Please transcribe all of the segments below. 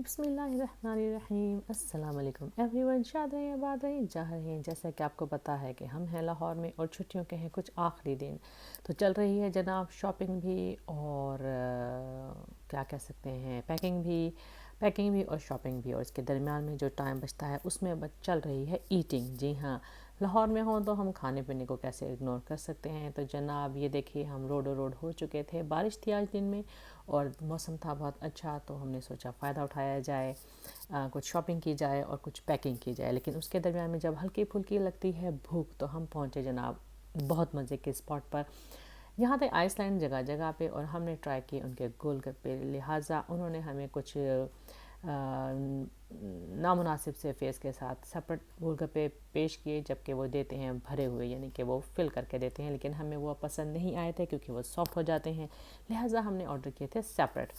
बिस्मिल्लाहिर्रहमानिर्रहीम। अस्सलाम वालेकुम एवरीवन। शाद रहें आबाद रहें जहाँ रहें। जैसा कि आपको पता है कि हम हैं लाहौर में और छुट्टियों के हैं कुछ आखिरी दिन, तो चल रही है जनाब शॉपिंग भी और क्या कह सकते हैं पैकिंग भी और शॉपिंग भी, और इसके दरमियान में जो टाइम बचता है उसमें चल रही है ईटिंग। जी हाँ, लाहौर में हो तो हम खाने पीने को कैसे इग्नोर कर सकते हैं। तो जनाब ये देखिए, हम रोड हो चुके थे, बारिश थी आज दिन में और मौसम था बहुत अच्छा, तो हमने सोचा फ़ायदा उठाया जाए, कुछ शॉपिंग की जाए और कुछ पैकिंग की जाए। लेकिन उसके दरमियान में जब हल्की फुल्की लगती है भूख, तो हम पहुँचे जनाब बहुत मज़े के स्पॉट पर। यहाँ थे आइसलैंड जगह जगह पे, और हमने ट्राई किए उनके गोलगप्पे। लिहाजा उन्होंने हमें कुछ नामुनासिब से फेस के साथ सेपरेट गोलगप्पे पेश किए, जबकि वो देते हैं भरे हुए, यानी कि वो फिल करके देते हैं। लेकिन हमें वो पसंद नहीं आए थे क्योंकि वो सॉफ्ट हो जाते हैं, लिहाजा हमने ऑर्डर किए थे सेपरेट।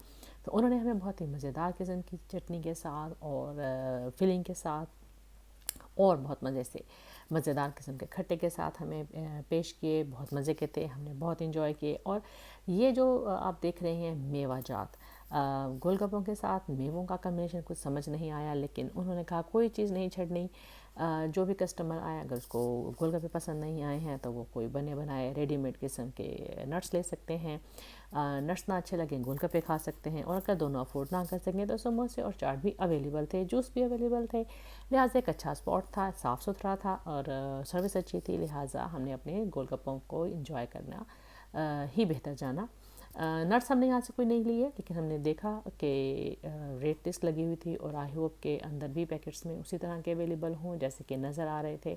तो उन्होंने हमें बहुत ही मज़ेदार किस्म की चटनी के साथ और फिलिंग के साथ और बहुत मज़ेदार किस्म के खट्टे के साथ हमें पेश किए। बहुत मज़े के थे, हमने बहुत इंजॉय किए। और ये जो आप देख रहे हैं मेवा जात गोलगप्पों के साथ मेवों का कम्बिनेशन कुछ समझ नहीं आया, लेकिन उन्होंने कहा कोई चीज़ नहीं छड़नी, जो भी कस्टमर आए अगर उसको गोलगप्पे पसंद नहीं आए हैं तो वो कोई बने बनाए रेडीमेड किस्म के नट्स ले सकते हैं। नट्स ना अच्छे लगें गोलगप्पे खा सकते हैं, और अगर दोनों अफोर्ड ना कर सकें तो समोसे और चाट भी अवेलेबल थे, जूस भी अवेलेबल थे। लिहाजा एक अच्छा स्पॉट था, साफ़ सुथरा था और सर्विस अच्छी थी। लिहाजा हमने अपने गोलगप्पों को इंजॉय करना ही बेहतर जाना। नट्स हमने यहाँ से कोई नहीं लिए, लेकिन हमने देखा कि रेट लिस्ट लगी हुई थी और आई होप के अंदर भी पैकेट्स में उसी तरह के अवेलेबल हों जैसे कि नज़र आ रहे थे।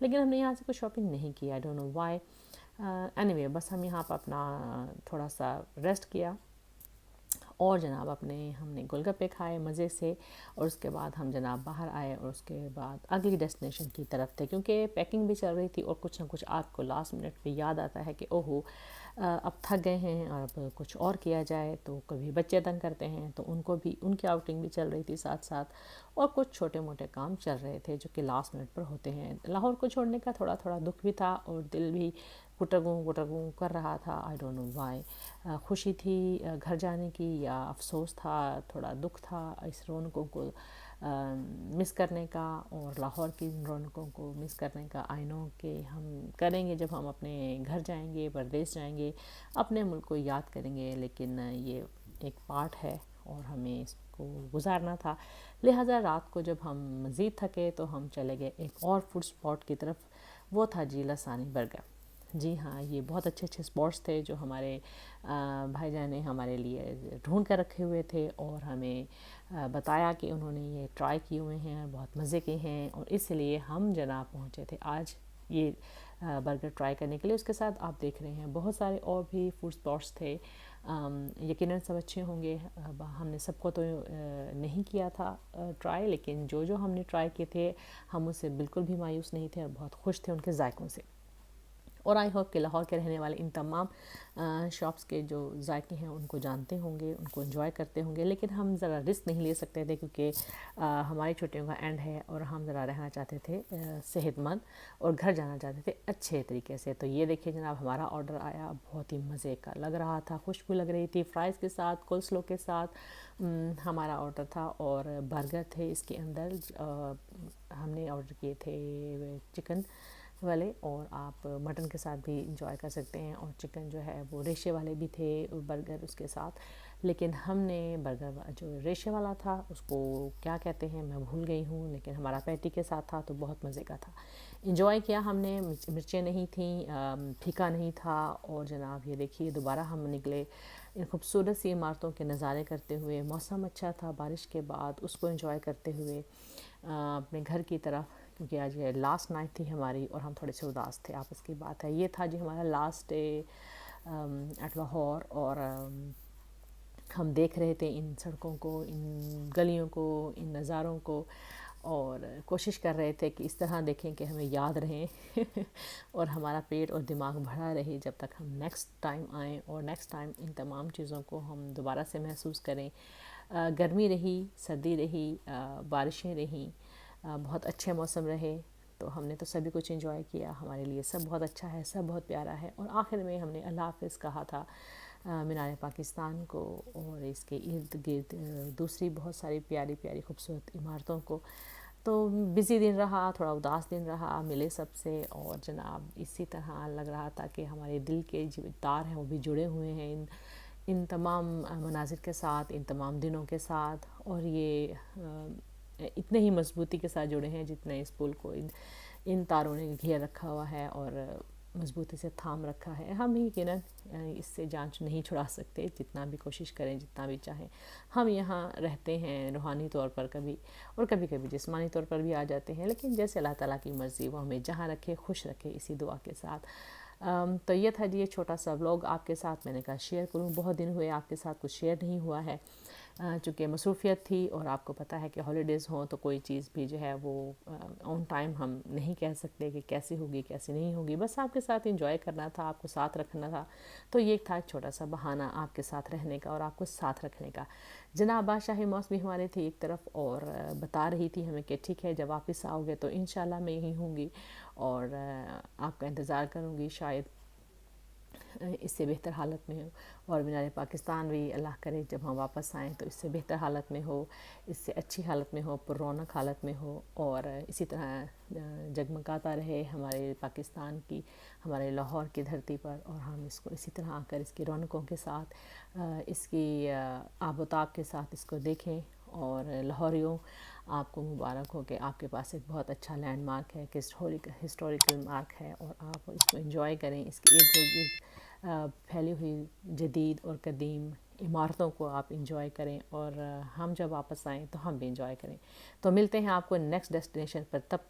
लेकिन हमने यहाँ से कोई शॉपिंग नहीं की, I don't know why. Anyway, बस हम यहाँ पर अपना थोड़ा सा रेस्ट किया और जनाब हमने गोलगप्पे खाए मज़े से, और उसके बाद हम जनाब बाहर आए और उसके बाद अगली डेस्टिनेशन की तरफ थे, क्योंकि पैकिंग भी चल रही थी और कुछ ना कुछ आपको लास्ट मिनट पे याद आता है कि ओहो अब थक गए हैं और अब कुछ और किया जाए। तो कभी बच्चे तंग करते हैं तो उनको भी, उनकी आउटिंग भी चल रही थी साथ साथ, और कुछ छोटे मोटे काम चल रहे थे जो कि लास्ट मिनट पर होते हैं। लाहौर को छोड़ने का थोड़ा थोड़ा दुख भी था और दिल भी गुटरगूं कर रहा था, आई डोंट नो व्हाई। खुशी थी घर जाने की या अफसोस था, थोड़ा दुख था इस रौनकों को मिस करने का और लाहौर की रौनकों को मिस करने का। आई नो कि हम करेंगे जब हम अपने घर जाएंगे, परदेश जाएंगे, अपने मुल्क को याद करेंगे, लेकिन ये एक पार्ट है और हमें इसको गुजारना था। लिहाजा रात को जब हम मज़ीद थके तो हम चले गए एक और फूड स्पॉट की तरफ, वो था जी लसानी बर्गर। जी हाँ, ये बहुत अच्छे अच्छे स्पॉट्स थे जो हमारे भाईजान ने हमारे लिए ढूंढ कर रखे हुए थे, और हमें बताया कि उन्होंने ये ट्राई किए हुए हैं, बहुत मज़े के हैं, और इसलिए हम जनाब पहुँचे थे आज ये बर्गर ट्राई करने के लिए। उसके साथ आप देख रहे हैं बहुत सारे और भी फूड स्पॉट्स थे, यकीनन सब अच्छे होंगे। हमने सबको तो नहीं किया था ट्राई, लेकिन जो जो हमने ट्राई किए थे हम उससे बिल्कुल भी मायूस नहीं थे और बहुत खुश थे उनके जायकों से। और आई होप कि लाहौर के रहने वाले इन तमाम शॉप्स के जो जायके हैं उनको जानते होंगे, उनको एंजॉय करते होंगे। लेकिन हम ज़रा रिस्क नहीं ले सकते थे क्योंकि हमारी छुट्टियों का एंड है और हम ज़रा रहना चाहते थे सेहतमंद और घर जाना चाहते थे अच्छे तरीके से। तो ये देखिए जनाब, हमारा ऑर्डर आया, बहुत ही मज़े का लग रहा था, खुशबू लग रही थी, फ्राइज़ के साथ, कोल्स्लो के साथ हमारा ऑर्डर था, और बर्गर थे इसके अंदर। हमने ऑर्डर किए थे चिकन वाले, और आप मटन के साथ भी इंजॉय कर सकते हैं, और चिकन जो है वो रेशे वाले भी थे बर्गर उसके साथ। लेकिन हमने बर्गर जो रेशे वाला था उसको क्या कहते हैं मैं भूल गई हूँ, लेकिन हमारा पैटी के साथ था तो बहुत मज़े का था, इंजॉय किया हमने। मिर्चें नहीं थी, फीका नहीं था। और जनाब ये देखिए दोबारा हम निकले इन खूबसूरत सी इमारतों के नज़ारे करते हुए, मौसम अच्छा था बारिश के बाद, उसको इंजॉय करते हुए अपने घर की तरफ, क्योंकि आज ये लास्ट नाइट थी हमारी और हम थोड़े से उदास थे, आपस की बात है। ये था जी हमारा लास्ट डे एट लाहौर, और हम देख रहे थे इन सड़कों को, इन गलियों को, इन नज़ारों को, और कोशिश कर रहे थे कि इस तरह देखें कि हमें याद रहें और हमारा पेट और दिमाग भरा रहे जब तक हम नेक्स्ट टाइम आएँ और नेक्स्ट टाइम इन तमाम चीज़ों को हम दोबारा से महसूस करें। गर्मी रही, सर्दी रही, बारिशें रहीं, बहुत अच्छे मौसम रहे, तो हमने तो सभी कुछ एंजॉय किया। हमारे लिए सब बहुत अच्छा है, सब बहुत प्यारा है। और आखिर में हमने अल्लाह हाफ़िज़ कहा था مینار پاکستان کو اور اس کے ارد گرد دوسری بہت ساری پیاری پیاری خوبصورت عمارتوں کو. تو بزی دن رہا, تھوڑا اداس دن رہا, ملے سب سے, اور جناب اسی طرح لگ رہا تھا کہ ہمارے دل کے جو تار ہیں وہ بھی جڑے ہوئے ہیں ان تمام مناظر کے ساتھ, ان تمام دنوں کے ساتھ, اور یہ اتنے ہی مضبوطی کے ساتھ جڑے ہیں جتنے اس پل کو ان تاروں نے گھیر رکھا ہوا ہے اور مضبوطی سے تھام رکھا ہے. ہم ہی یقیناً اس سے جان نہیں چھڑا سکتے, جتنا بھی کوشش کریں, جتنا بھی چاہیں. ہم یہاں رہتے ہیں روحانی طور پر کبھی, اور کبھی کبھی جسمانی طور پر بھی آ جاتے ہیں, لیکن جیسے اللہ تعالیٰ کی مرضی وہ ہمیں جہاں رکھے خوش رکھے, اسی دعا کے ساتھ. تو یہ تھا جی یہ چھوٹا سا ولاگ آپ کے ساتھ میں نے کہا شیئر کروں. بہت دن ہوئے آپ کے ساتھ کچھ شیئر نہیں ہوا ہے, چونکہ مصروفیت تھی, اور آپ کو پتہ ہے کہ ہالیڈیز ہوں تو کوئی چیز بھی جو ہے وہ آن ٹائم ہم نہیں کہہ سکتے کہ کیسی ہوگی کیسی نہیں ہوگی. بس آپ کے ساتھ انجوائے کرنا تھا, آپ کو ساتھ رکھنا تھا, تو یہ تھا چھوٹا سا بہانہ آپ کے ساتھ رہنے کا اور آپ کو ساتھ رکھنے کا. جناب بادشاہ موس بھی ہمارے تھے ایک طرف, اور بتا رہی تھی ہمیں کہ ٹھیک ہے جب واپس آؤ گے تو انشاءاللہ میں یہیں ہوں گی اور آپ کا انتظار کروں گی, شاید اس سے بہتر حالت میں ہو. اور مینار پاکستان بھی اللہ کرے جب ہم واپس آئیں تو اس سے بہتر حالت میں ہو, اس سے اچھی حالت میں ہو, پر رونق حالت میں ہو, اور اسی طرح جگمگاتا رہے ہمارے پاکستان کی, ہمارے لاہور کی دھرتی پر, اور ہم اس کو اسی طرح آ کر اس کی رونقوں کے ساتھ, اس کی آب و تاب کے ساتھ اس کو دیکھیں. اور لاہوریوں آپ کو مبارک ہو کہ آپ کے پاس ایک بہت اچھا لینڈ مارک ہے, کہ ہسٹوریکل مارک ہے, اور آپ اس کو انجوائے کریں. اس کے ارد گرد پھیلی ہوئی جدید اور قدیم عمارتوں کو آپ انجوائے کریں, اور ہم جب واپس آئیں تو ہم بھی انجوائے کریں. تو ملتے ہیں آپ کو نیکسٹ ڈیسٹینیشن پر, تب تک